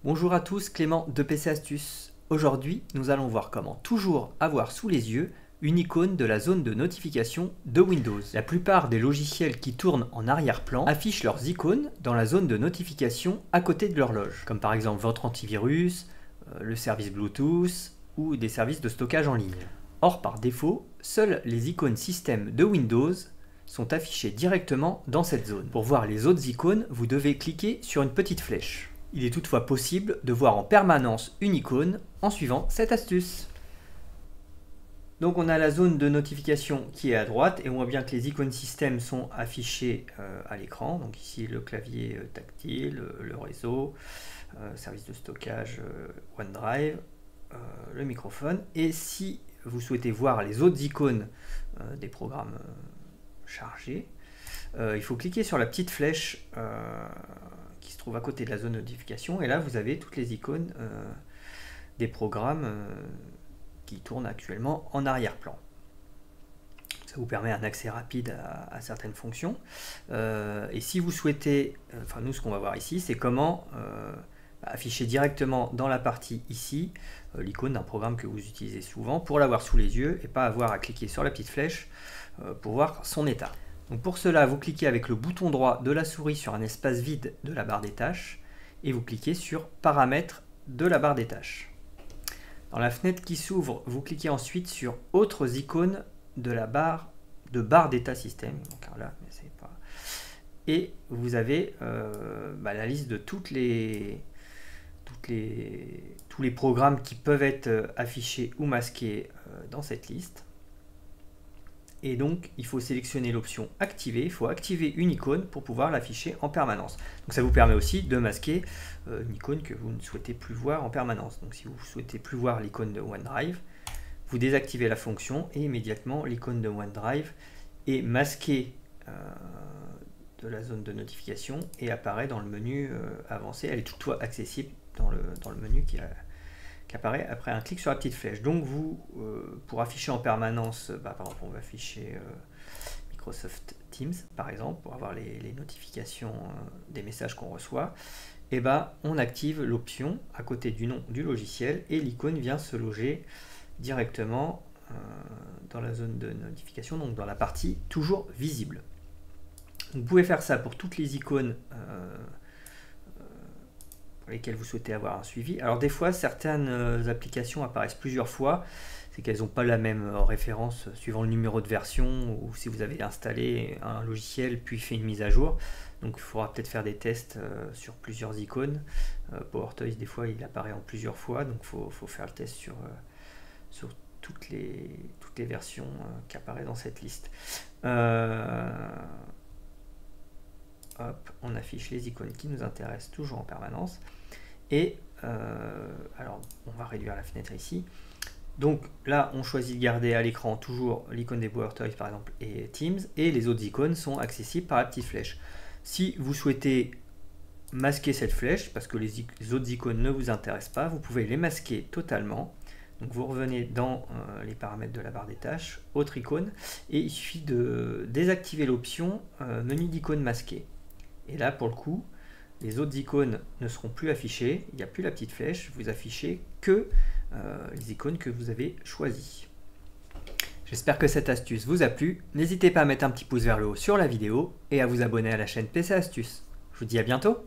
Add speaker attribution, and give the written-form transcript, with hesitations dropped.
Speaker 1: Bonjour à tous, Clément de PC Astuces. Aujourd'hui, nous allons voir comment toujours avoir sous les yeux une icône de la zone de notification de Windows. La plupart des logiciels qui tournent en arrière-plan affichent leurs icônes dans la zone de notification à côté de l'horloge, comme par exemple votre antivirus, le service Bluetooth ou des services de stockage en ligne. Or, par défaut, seules les icônes système de Windows sont affichées directement dans cette zone. Pour voir les autres icônes, vous devez cliquer sur une petite flèche. Il est toutefois possible de voir en permanence une icône en suivant cette astuce. Donc on a la zone de notification qui est à droite et on voit bien que les icônes système sont affichées à l'écran. Donc ici le clavier tactile, le réseau, service de stockage OneDrive, le microphone. Et si vous souhaitez voir les autres icônes des programmes chargés, il faut cliquer sur la petite flèche qui se trouve à côté de la zone de notification, et là vous avez toutes les icônes des programmes qui tournent actuellement en arrière-plan. Ça vous permet un accès rapide à certaines fonctions. Et si vous souhaitez, enfin nous ce qu'on va voir ici, c'est comment afficher directement dans la partie ici l'icône d'un programme que vous utilisez souvent pour l'avoir sous les yeux et pas avoir à cliquer sur la petite flèche pour voir son état. Donc pour cela, vous cliquez avec le bouton droit de la souris sur un espace vide de la barre des tâches et vous cliquez sur Paramètres de la barre des tâches. Dans la fenêtre qui s'ouvre, vous cliquez ensuite sur Autres icônes de la barre d'état système. Donc là, mais c'est pas... Et vous avez la liste de tous les programmes qui peuvent être affichés ou masqués dans cette liste. Et donc, il faut sélectionner l'option Activer. Il faut activer une icône pour pouvoir l'afficher en permanence. Donc, ça vous permet aussi de masquer une icône que vous ne souhaitez plus voir en permanence. Donc, si vous ne souhaitez plus voir l'icône de OneDrive, vous désactivez la fonction et immédiatement l'icône de OneDrive est masquée de la zone de notification et apparaît dans le menu avancé. Elle est toutefois accessible dans le menu qui apparaît après un clic sur la petite flèche. Donc vous, pour afficher en permanence, par exemple on va afficher Microsoft Teams par exemple, pour avoir les notifications des messages qu'on reçoit, et on active l'option à côté du nom du logiciel et l'icône vient se loger directement dans la zone de notification, donc dans la partie toujours visible. Vous pouvez faire ça pour toutes les icônes pour lesquelles vous souhaitez avoir un suivi. Alors des fois, certaines applications apparaissent plusieurs fois, c'est qu'elles n'ont pas la même référence suivant le numéro de version ou si vous avez installé un logiciel puis fait une mise à jour. Donc il faudra peut-être faire des tests sur plusieurs icônes. PowerToys, des fois, il apparaît en plusieurs fois, donc il faut faire le test sur toutes les versions qui apparaissent dans cette liste. Hop, on affiche les icônes qui nous intéressent toujours en permanence. Et alors, on va réduire la fenêtre ici. Donc là, on choisit de garder à l'écran toujours l'icône des PowerToys par exemple et Teams. Et les autres icônes sont accessibles par la petite flèche. Si vous souhaitez masquer cette flèche, parce que les autres icônes ne vous intéressent pas, vous pouvez les masquer totalement. Donc vous revenez dans les paramètres de la barre des tâches, autre icône, et il suffit de désactiver l'option menu d'icônes masquées. Et là, pour le coup, les autres icônes ne seront plus affichées, il n'y a plus la petite flèche, vous affichez que les icônes que vous avez choisies. J'espère que cette astuce vous a plu. N'hésitez pas à mettre un petit pouce vers le haut sur la vidéo et à vous abonner à la chaîne PC Astuces. Je vous dis à bientôt.